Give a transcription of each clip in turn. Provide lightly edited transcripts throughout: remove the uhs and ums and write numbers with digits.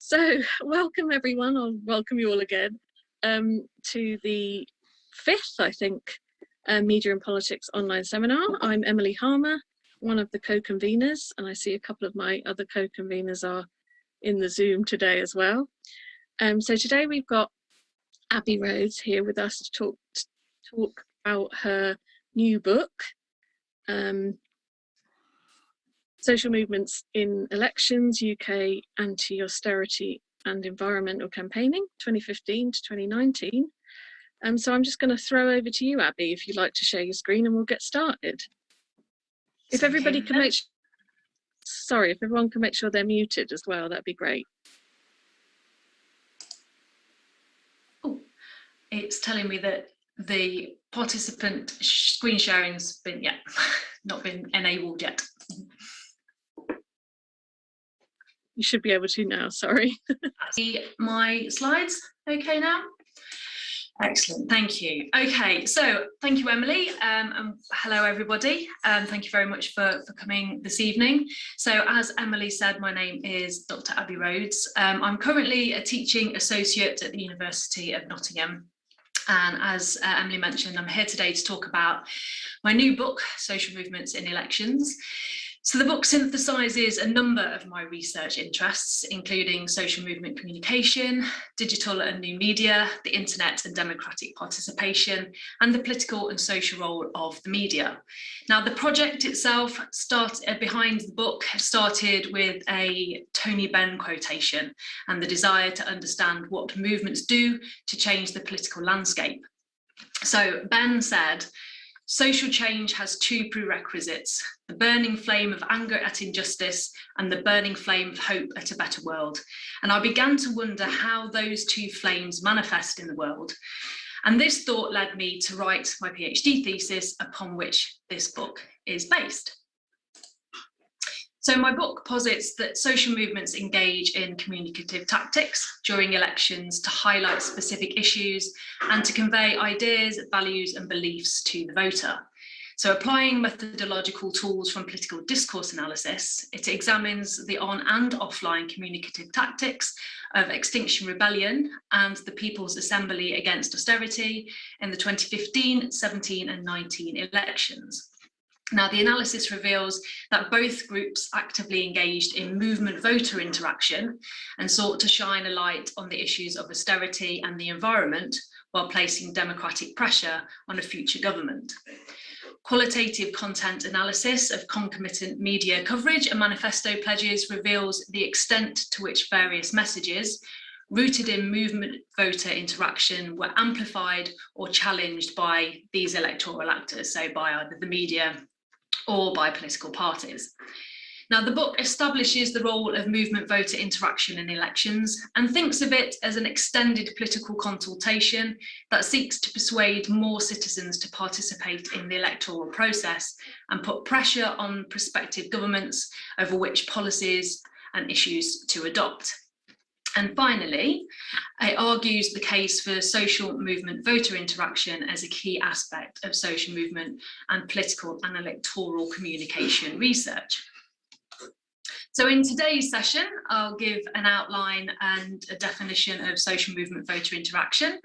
So, welcome everyone, I'll welcome you all again to the fifth, I think, Media and Politics online seminar. I'm Emily Harmer, one of the co-conveners, and I see a couple of my other co-conveners are in the Zoom today as well. So today we've got Abi Rhodes here with us to talk about her new book, Social Movements in Elections, UK Anti-Austerity and Environmental Campaigning, 2015 to 2019. So I'm just going to throw over to you, Abi, if you'd like to share your screen and we'll get started. If everybody can make if everyone can make sure they're muted as well, that'd be great. Oh, it's telling me that the participant screen sharing's been not been enabled yet. You should be able to now, sorry. See my slides okay now? Excellent, thank you. Okay, so thank you, Emily, and hello everybody. Thank you very much for coming this evening. So as Emily said, my name is Dr Abi Rhodes. I'm currently a teaching associate at the University of Nottingham. And as Emily mentioned, I'm here today to talk about my new book, Social Movements in Elections. So the book synthesises a number of my research interests, including social movement communication, digital and new media, the internet and democratic participation, and the political and social role of the media. Now, the project itself behind the book started with a Tony Benn quotation and the desire to understand what movements do to change the political landscape. So Benn said, "Social change has two prerequisites, the burning flame of anger at injustice and the burning flame of hope at a better world." And I began to wonder how those two flames manifest in the world. And this thought led me to write my PhD thesis upon which this book is based. So my book posits that social movements engage in communicative tactics during elections to highlight specific issues and to convey ideas, values and beliefs to the voter. So applying methodological tools from political discourse analysis, it examines the on and offline communicative tactics of Extinction Rebellion and the People's Assembly Against Austerity in the 2015, 17 and 19 elections. Now, the analysis reveals that both groups actively engaged in movement voter interaction and sought to shine a light on the issues of austerity and the environment while placing democratic pressure on a future government. Qualitative content analysis of concomitant media coverage and manifesto pledges reveals the extent to which various messages rooted in movement voter interaction were amplified or challenged by these electoral actors, so by either the media or by political parties. Now, the book establishes the role of movement voter interaction in elections and thinks of it as an extended political consultation that seeks to persuade more citizens to participate in the electoral process and put pressure on prospective governments over which policies and issues to adopt. And finally, it argues the case for social movement voter interaction as a key aspect of social movement and political and electoral communication research. So in today's session, I'll give an outline and a definition of social movement voter interaction.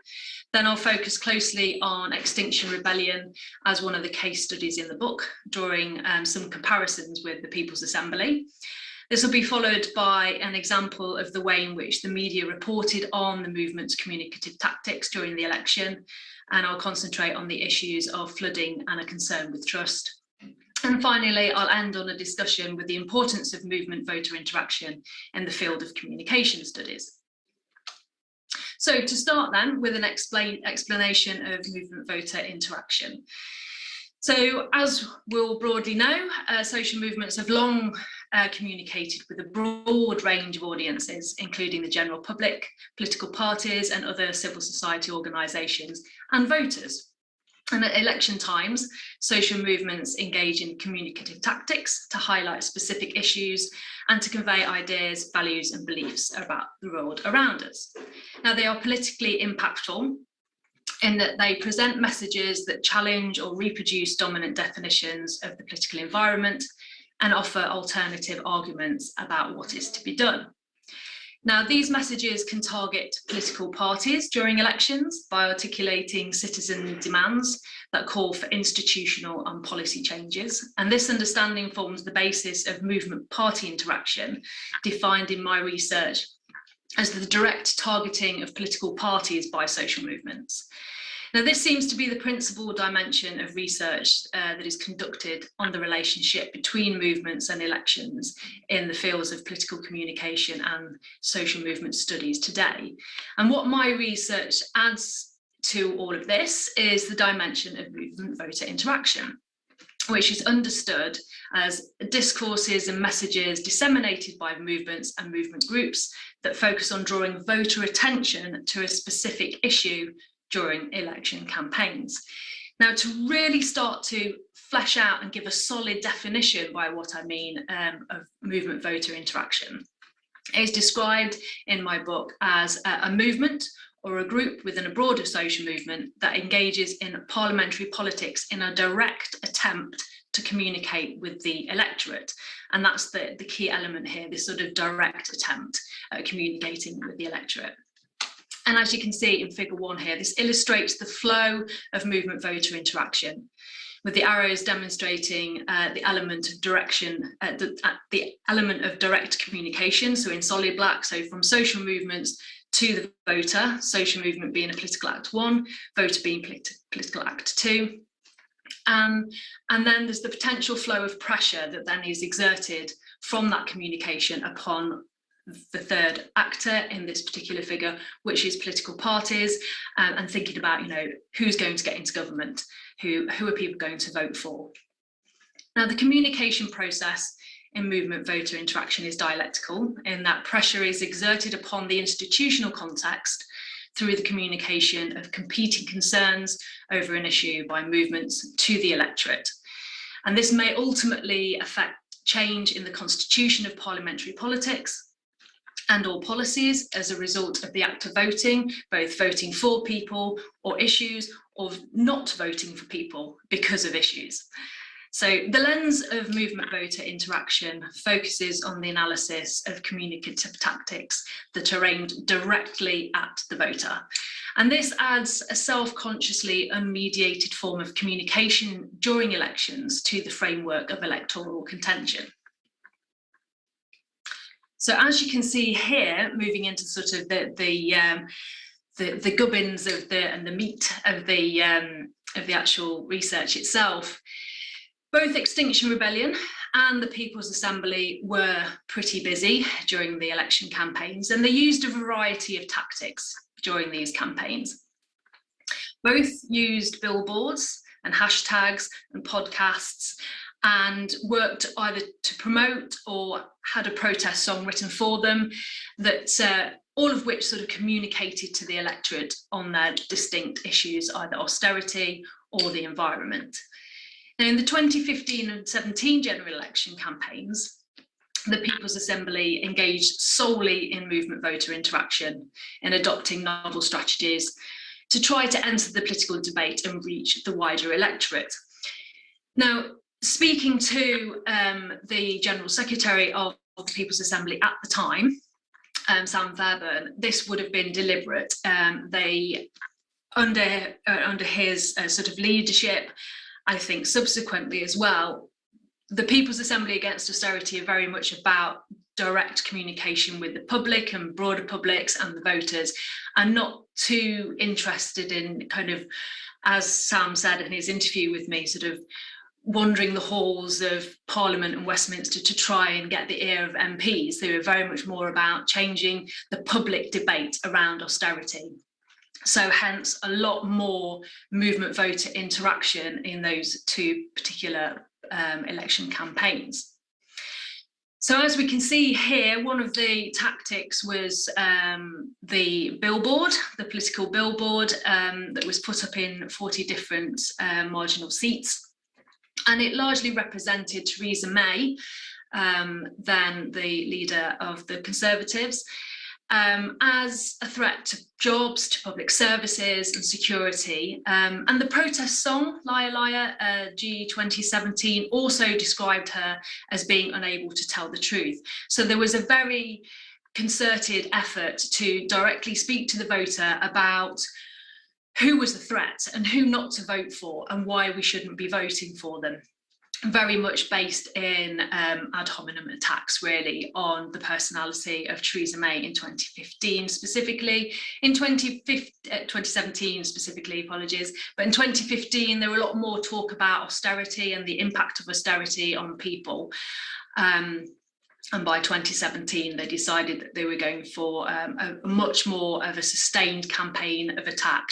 Then I'll focus closely on Extinction Rebellion as one of the case studies in the book, drawing some comparisons with the People's Assembly. This will be followed by an example of the way in which the media reported on the movement's communicative tactics during the election, and I'll concentrate on the issues of flooding and a concern with trust. And finally, I'll end on a discussion with the importance of movement voter interaction in the field of communication studies. So to start then with an explanation of movement voter interaction. So as we'll broadly know, social movements have long communicated with a broad range of audiences, including the general public, political parties and other civil society organisations and voters. And at election times, social movements engage in communicative tactics to highlight specific issues and to convey ideas, values and beliefs about the world around us. Now, they are politically impactful in that they present messages that challenge or reproduce dominant definitions of the political environment and offer alternative arguments about what is to be done. Now, these messages can target political parties during elections by articulating citizen demands that call for institutional and policy changes. And this understanding forms the basis of movement party interaction, defined in my research as the direct targeting of political parties by social movements. Now, this seems to be the principal dimension of research that is conducted on the relationship between movements and elections in the fields of political communication and social movement studies today. And what my research adds to all of this is the dimension of movement-voter interaction, which is understood as discourses and messages disseminated by movements and movement groups that focus on drawing voter attention to a specific issue during election campaigns. Now, to really start to flesh out and give a solid definition by what I mean of movement voter interaction, it is described in my book as a movement or a group within a broader social movement that engages in parliamentary politics in a direct attempt to communicate with the electorate. And that's the key element here, this sort of direct attempt at communicating with the electorate. And as you can see in figure 1 here, this illustrates the flow of movement voter interaction, with the arrows demonstrating the element of direction, the element of direct communication, so in solid black, so from social movements to the voter, social movement being a political act 1, voter being political act 2. And then there's the potential flow of pressure that then is exerted from that communication upon the third actor in this particular figure, which is political parties, and thinking about, who's going to get into government, who are people going to vote for. Now, the communication process in movement voter interaction is dialectical, in that pressure is exerted upon the institutional context through the communication of competing concerns over an issue by movements to the electorate. And this may ultimately affect change in the constitution of parliamentary politics and all policies as a result of the act of voting, both voting for people or issues, or not voting for people because of issues. So the lens of movement voter interaction focuses on the analysis of communicative tactics that are aimed directly at the voter. And this adds a self-consciously unmediated form of communication during elections to the framework of electoral contention. So as you can see here, moving into sort of the gubbins of and the meat of the actual research itself, both Extinction Rebellion and the People's Assembly were pretty busy during the election campaigns, and they used a variety of tactics during these campaigns. Both used billboards and hashtags and podcasts, and worked either to promote or had a protest song written for them, that all of which sort of communicated to the electorate on their distinct issues, either austerity or the environment. Now, in the 2015 and 17 general election campaigns, the People's Assembly engaged solely in movement voter interaction, in adopting novel strategies to try to enter the political debate and reach the wider electorate. Now, speaking to the General Secretary of the People's Assembly at the time, Sam Fairburn, this would have been deliberate. They, under his sort of leadership, I think subsequently as well, the People's Assembly Against Austerity are very much about direct communication with the public and broader publics and the voters, and not too interested in kind of, as Sam said in his interview with me, sort of wandering the halls of Parliament and Westminster to try and get the ear of MPs. They were very much more about changing the public debate around austerity. So hence a lot more movement voter interaction in those two particular election campaigns. So as we can see here, one of the tactics was the billboard, the political billboard that was put up in 40 different marginal seats. And it largely represented Theresa May, then the leader of the Conservatives, as a threat to jobs, to public services and security. And the protest song, Liar Liar, G 2017, also described her as being unable to tell the truth. So there was a very concerted effort to directly speak to the voter about who was the threat and who not to vote for and why we shouldn't be voting for them. Very much based in ad hominem attacks, really, on the personality of Theresa May in 2015 specifically. In 2017 specifically, apologies, but in 2015 there were a lot more talk about austerity and the impact of austerity on people. And by 2017, they decided that they were going for a much more of a sustained campaign of attack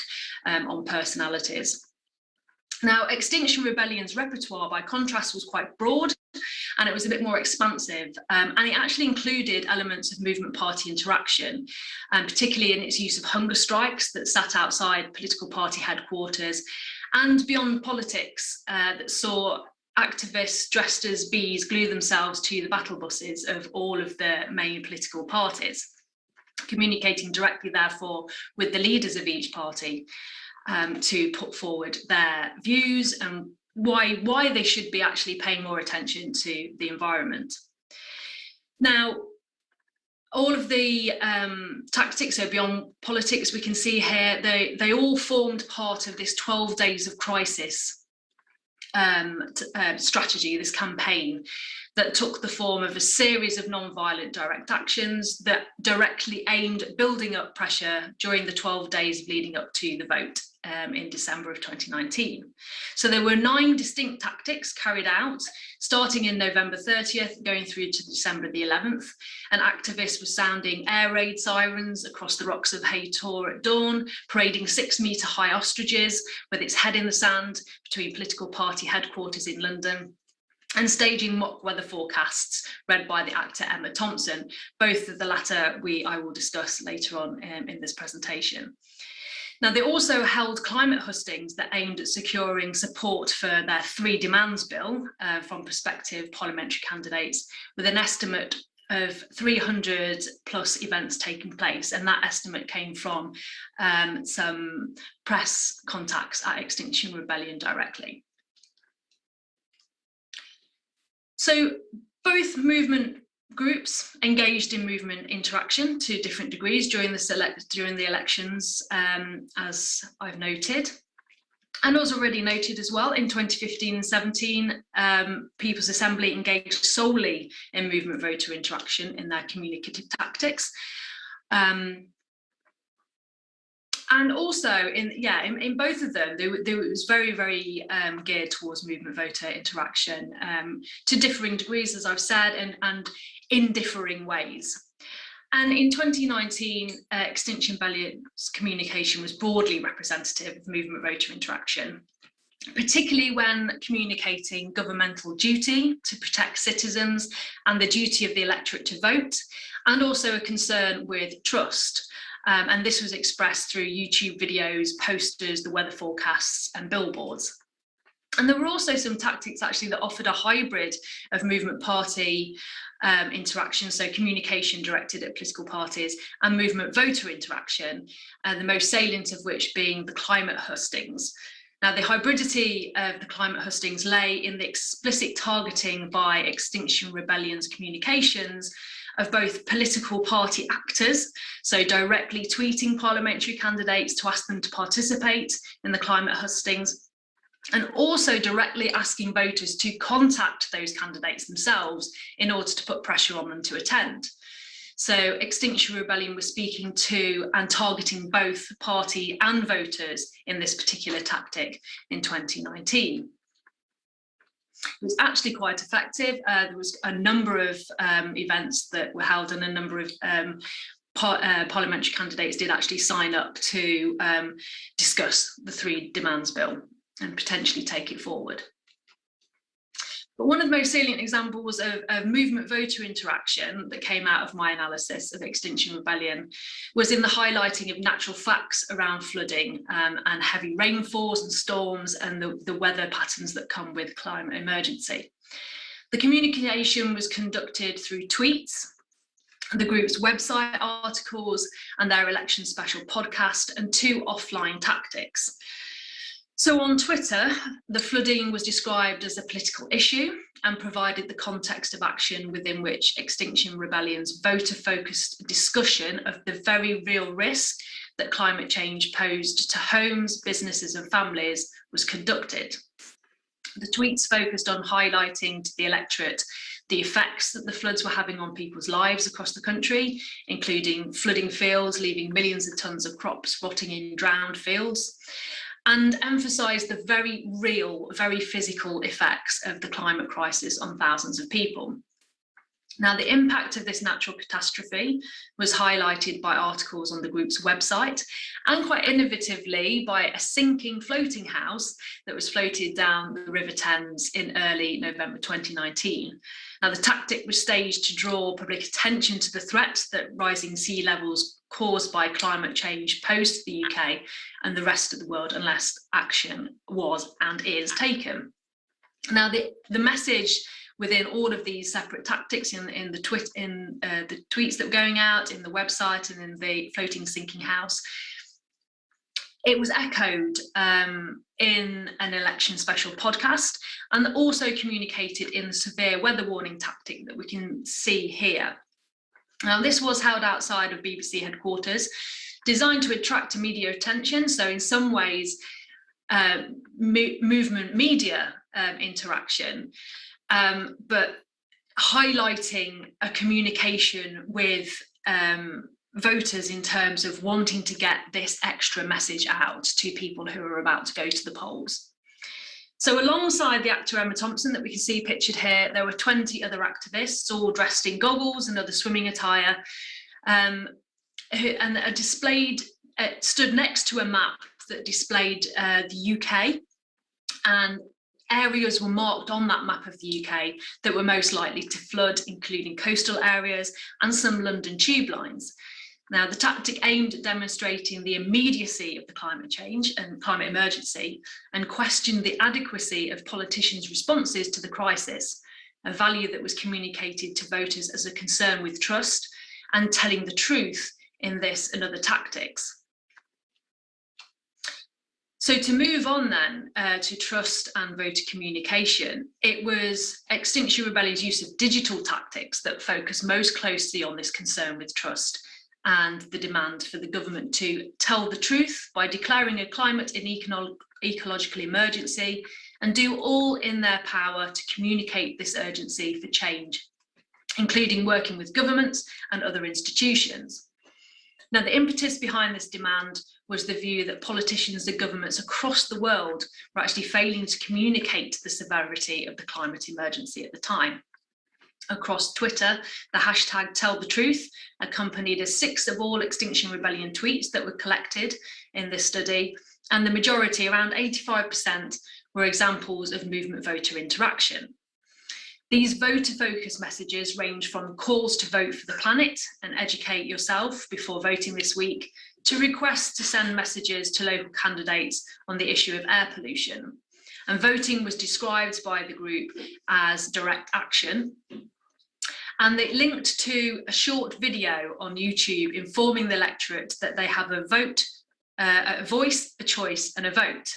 on personalities. Now, Extinction Rebellion's repertoire, by contrast, was quite broad, and it was a bit more expansive, and it actually included elements of movement party interaction, particularly in its use of hunger strikes that sat outside political party headquarters and beyond politics, that saw activists dressed as bees glue themselves to the battle buses of all of the main political parties, communicating directly, therefore, with the leaders of each party to put forward their views and why they should be actually paying more attention to the environment. Now, all of the tactics, so beyond politics, we can see here, they all formed part of this 12 days of crisis strategy, this campaign that took the form of a series of non-violent direct actions that directly aimed at building up pressure during the 12 days leading up to the vote in December of 2019. So there were 9 distinct tactics carried out, starting in November 30th, going through to December the 11th. And activists were sounding air raid sirens across the rocks of Hay Tor at dawn, parading 6-metre high ostriches with its head in the sand between political party headquarters in London, and staging mock weather forecasts read by the actor Emma Thompson. Both of the latter I will discuss later on in this presentation. Now, they also held climate hustings that aimed at securing support for their 3 demands bill from prospective parliamentary candidates, with an estimate of 300 plus events taking place. And that estimate came from some press contacts at Extinction Rebellion directly. So both movement groups engaged in movement interaction to different degrees during the elections, as I've noted. And as already noted as well, in 2015 and 17, People's Assembly engaged solely in movement voter interaction in their communicative tactics. And also in both of them, it was very, very geared towards movement voter interaction to differing degrees, as I've said, and in differing ways. And in 2019, Extinction Rebellion's communication was broadly representative of movement voter interaction, particularly when communicating governmental duty to protect citizens and the duty of the electorate to vote, and also a concern with trust. And this was expressed through YouTube videos, posters, the weather forecasts, and billboards. And there were also some tactics actually that offered a hybrid of movement party interaction, so communication directed at political parties, and movement voter interaction, the most salient of which being the climate hustings. Now, the hybridity of the climate hustings lay in the explicit targeting by Extinction Rebellion's communications of both political party actors, so directly tweeting parliamentary candidates to ask them to participate in the climate hustings, and also directly asking voters to contact those candidates themselves in order to put pressure on them to attend. So Extinction Rebellion was speaking to and targeting both party and voters in this particular tactic in 2019. It was actually quite effective. There was a number of events that were held, and a number of parliamentary candidates did actually sign up to discuss the 3 demands bill and potentially take it forward. But one of the most salient examples of movement voter interaction that came out of my analysis of Extinction Rebellion was in the highlighting of natural facts around flooding and heavy rainfalls and storms and the weather patterns that come with climate emergency. The communication was conducted through tweets, the group's website articles, and their election special podcast, and 2 offline tactics. So on Twitter, the flooding was described as a political issue and provided the context of action within which Extinction Rebellion's voter-focused discussion of the very real risk that climate change posed to homes, businesses and families was conducted. The tweets focused on highlighting to the electorate the effects that the floods were having on people's lives across the country, including flooding fields, leaving millions of tons of crops rotting in drowned fields, and emphasised the very real, very physical effects of the climate crisis on thousands of people. Now, the impact of this natural catastrophe was highlighted by articles on the group's website and quite innovatively by a sinking floating house that was floated down the River Thames in early November 2019. Now, the tactic was staged to draw public attention to the threat that rising sea levels caused by climate change pose to the UK and the rest of the world unless action was and is taken. Now, the message within all of these separate tactics in the tweets that were going out, in the website and in the floating sinking house, it was echoed in an election special podcast and also communicated in the severe weather warning tactic that we can see here. Now, this was held outside of BBC headquarters, designed to attract media attention. So in some ways, movement media interaction, but highlighting a communication with voters in terms of wanting to get this extra message out to people who are about to go to the polls. So alongside the actor Emma Thompson that we can see pictured here, there were 20 other activists, all dressed in goggles and other swimming attire, and are displayed, stood next to a map that displayed the UK, and areas were marked on that map of the UK that were most likely to flood, including coastal areas and some London tube lines. Now, the tactic aimed at demonstrating the immediacy of the climate change and climate emergency and questioned the adequacy of politicians' responses to the crisis, a value that was communicated to voters as a concern with trust and telling the truth in this and other tactics. So to move on then to trust and voter communication, it was Extinction Rebellion's use of digital tactics that focused most closely on this concern with trust and the demand for the government to tell the truth by declaring a climate and ecological emergency and do all in their power to communicate this urgency for change, including working with governments and other institutions. Now, the impetus behind this demand was the view that politicians and governments across the world were actually failing to communicate the severity of the climate emergency at the time. Across Twitter, the hashtag #TellTheTruth accompanied a 6 of all Extinction Rebellion tweets that were collected in this study, and the majority, around 85%, were examples of movement voter interaction. These voter-focused messages range from calls to vote for the planet and educate yourself before voting this week, to requests to send messages to local candidates on the issue of air pollution. And voting was described by the group as direct action. And it linked to a short video on YouTube informing the electorate that they have a vote, a voice, a choice, and a vote.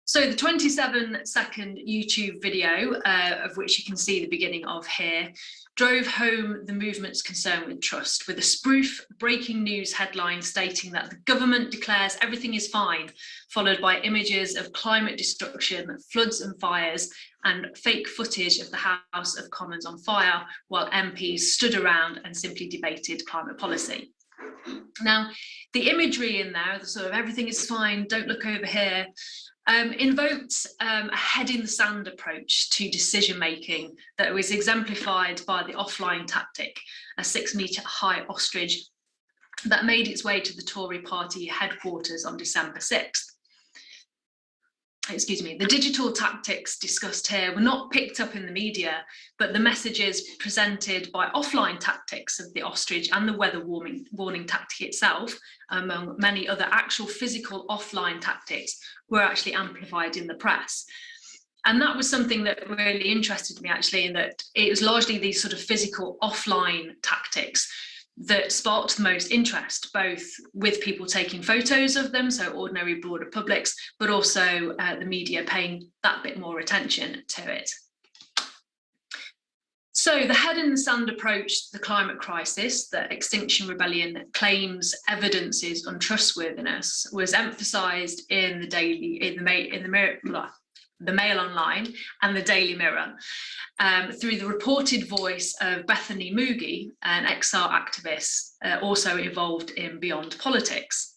So the 27-second YouTube video, of which you can see the beginning of here, drove home the movement's concern with trust, with a spoof breaking news headline stating that the government declares everything is fine, followed by images of climate destruction, floods and fires, and fake footage of the House of Commons on fire, while MPs stood around and simply debated climate policy. Now, the imagery in there, the sort of everything is fine, don't look over here, invoked a head in the sand approach to decision making that was exemplified by the offline tactic, a 6-metre high ostrich that made its way to the Tory party headquarters on December 6th. Excuse me, the digital tactics discussed here were not picked up in the media, but the messages presented by offline tactics of the ostrich and the weather warning tactic itself, among many other actual physical offline tactics, were actually amplified in the press. And that was something that really interested me, actually, in that it was largely these sort of physical offline tactics that sparked the most interest, both with people taking photos of them, so ordinary broader publics, but also the media paying that bit more attention to it. So the head in the sand approach to the climate crisis that Extinction Rebellion claims evidences untrustworthiness was emphasised in the Mail Online and the Daily Mirror through the reported voice of Bethany Moogie, an XR activist also involved in Beyond Politics.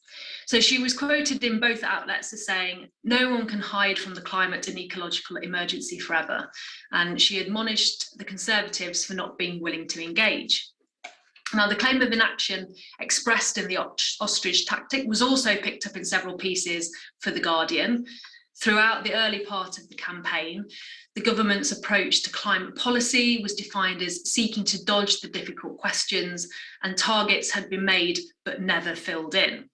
So she was quoted in both outlets as saying, "No one can hide from the climate and ecological emergency forever." And she admonished the Conservatives for not being willing to engage. Now, the claim of inaction expressed in the ostrich tactic was also picked up in several pieces for The Guardian. Throughout the early part of the campaign, the government's approach to climate policy was defined as seeking to dodge the difficult questions, and targets had been made but never filled in.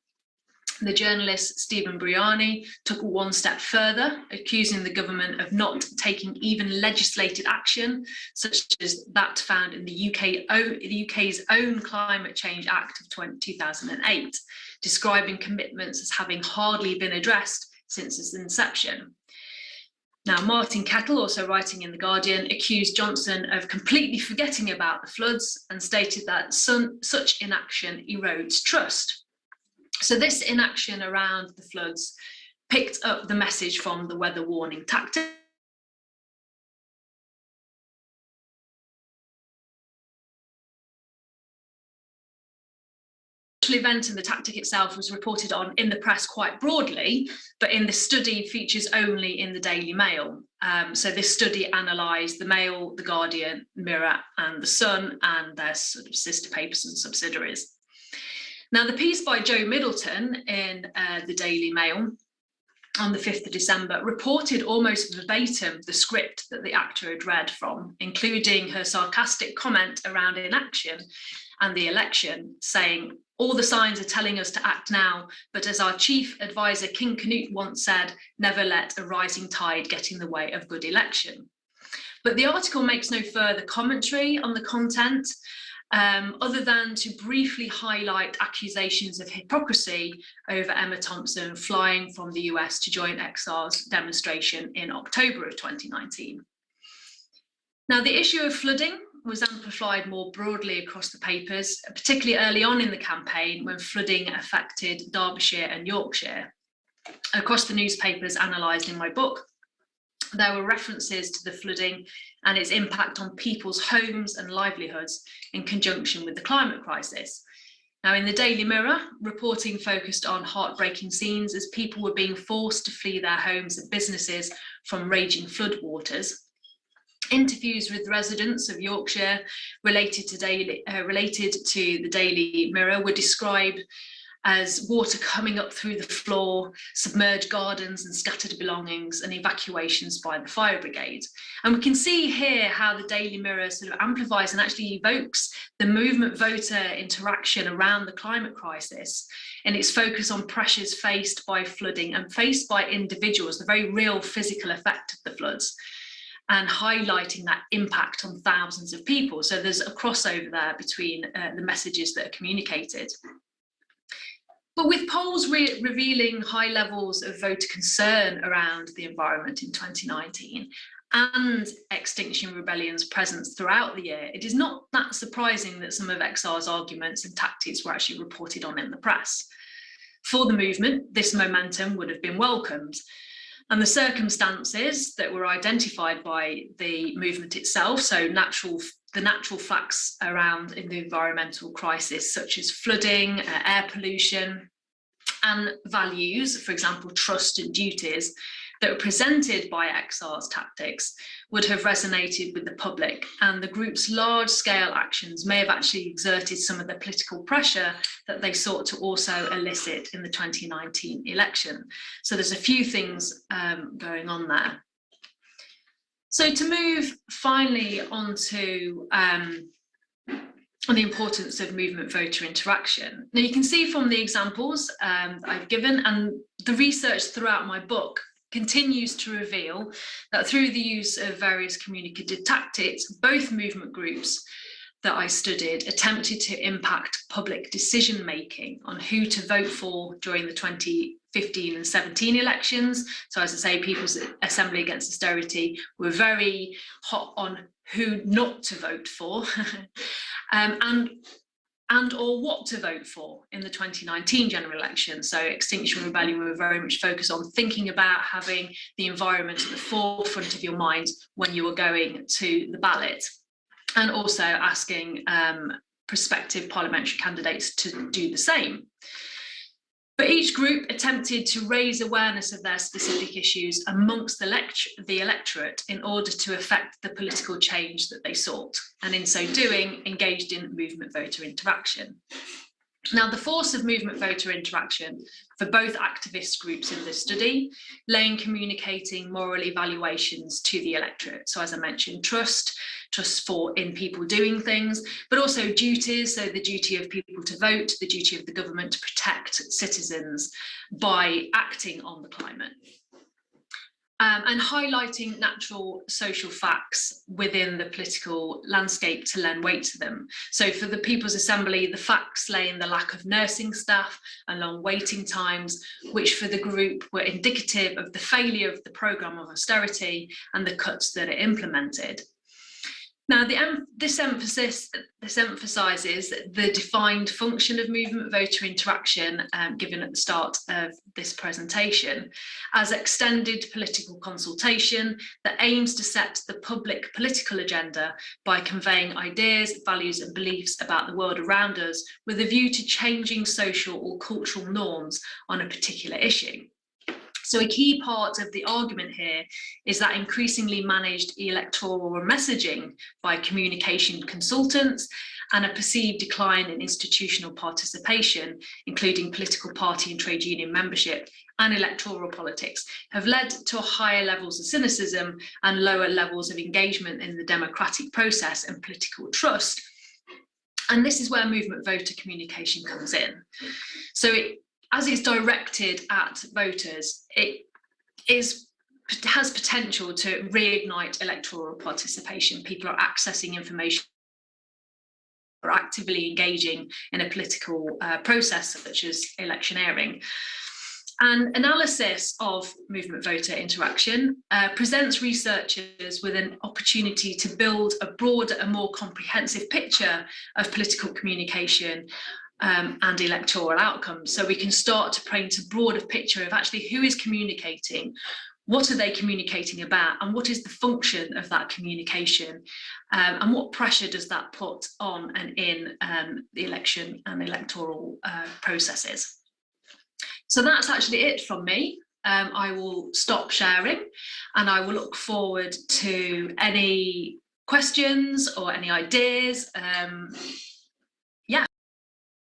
The journalist Stephen Briani took one step further, accusing the government of not taking even legislated action, such as that found in the UK's own Climate Change Act of 2008, describing commitments as having hardly been addressed since its inception. Now, Martin Kettle, also writing in The Guardian, accused Johnson of completely forgetting about the floods and stated that such inaction erodes trust. So this inaction around the floods picked up the message from the weather warning tactic. The event and the tactic itself was reported on in the press quite broadly, but in the study features only in the Daily Mail. So this study analysed the Mail, the Guardian, Mirror and the Sun and their sort of sister papers and subsidiaries. Now, the piece by Jo Middleton in the Daily Mail on the 5th of December reported almost verbatim the script that the actor had read from, including her sarcastic comment around inaction and the election, saying, "All the signs are telling us to act now, but as our chief advisor King Canute once said, never let a rising tide get in the way of good election." But the article makes no further commentary on the content, other than to briefly highlight accusations of hypocrisy over Emma Thompson flying from the US to join XR's demonstration in October of 2019. Now, the issue of flooding was amplified more broadly across the papers, particularly early on in the campaign when flooding affected Derbyshire and Yorkshire. Across the newspapers analysed in my book, there were references to the flooding and its impact on people's homes and livelihoods in conjunction with the climate crisis. Now, in the Daily Mirror, reporting focused on heartbreaking scenes as people were being forced to flee their homes and businesses from raging floodwaters. Interviews with residents of Yorkshire related to the Daily Mirror were described as water coming up through the floor, submerged gardens and scattered belongings, and evacuations by the fire brigade. And we can see here how the Daily Mirror sort of amplifies and actually evokes the movement voter interaction around the climate crisis and its focus on pressures faced by flooding and faced by individuals, the very real physical effect of the floods, and highlighting that impact on thousands of people. So there's a crossover there between the messages that are communicated. But with polls revealing high levels of voter concern around the environment in 2019 and Extinction Rebellion's presence throughout the year, it is not that surprising that some of XR's arguments and tactics were actually reported on in the press. For the movement, this momentum would have been welcomed. And the circumstances that were identified by the movement itself, so the natural facts around in the environmental crisis, such as flooding, air pollution, and values, for example, trust and duties, that were presented by XR's tactics would have resonated with the public, and the group's large-scale actions may have actually exerted some of the political pressure that they sought to also elicit in the 2019 election. So there's a few things going on there. So to move finally onto the importance of movement voter interaction. Now you can see from the examples I've given and the research throughout my book continues to reveal that through the use of various communicative tactics, both movement groups that I studied attempted to impact public decision making on who to vote for during the 2015 and 17 elections. So as I say, People's Assembly Against Austerity were very hot on who not to vote for and or what to vote for in the 2019 general election. So Extinction Rebellion were very much focused on thinking about having the environment at the forefront of your mind when you were going to the ballot, and also asking prospective parliamentary candidates to do the same. But each group attempted to raise awareness of their specific issues amongst the electorate in order to affect the political change that they sought, and in so doing, engaged in movement voter interaction. Now, the force of movement voter interaction for both activist groups in this study lay in communicating moral evaluations to the electorate. So as I mentioned, trust in people doing things, but also duties. So the duty of people to vote, the duty of the government to protect citizens by acting on the climate. And highlighting natural social facts within the political landscape to lend weight to them. So for the People's Assembly, the facts lay in the lack of nursing staff and long waiting times, which for the group were indicative of the failure of the programme of austerity and the cuts that it implemented. Now, this emphasises the defined function of movement voter interaction given at the start of this presentation as extended political consultation that aims to set the public political agenda by conveying ideas, values and beliefs about the world around us with a view to changing social or cultural norms on a particular issue. So a key part of the argument here is that increasingly managed electoral messaging by communication consultants and a perceived decline in institutional participation, including political party and trade union membership and electoral politics, have led to higher levels of cynicism and lower levels of engagement in the democratic process and political trust. And this is where movement voter communication comes in. So as it's directed at voters, it has potential to reignite electoral participation. People are accessing information, are actively engaging in a political process such as electioneering. And analysis of movement voter interaction presents researchers with an opportunity to build a broader and more comprehensive picture of political communication and electoral outcomes. So we can start to paint a broader picture of actually who is communicating, what are they communicating about, and what is the function of that communication, and what pressure does that put on and in the election and electoral processes. So that's actually it from me. I will stop sharing and I will look forward to any questions or any ideas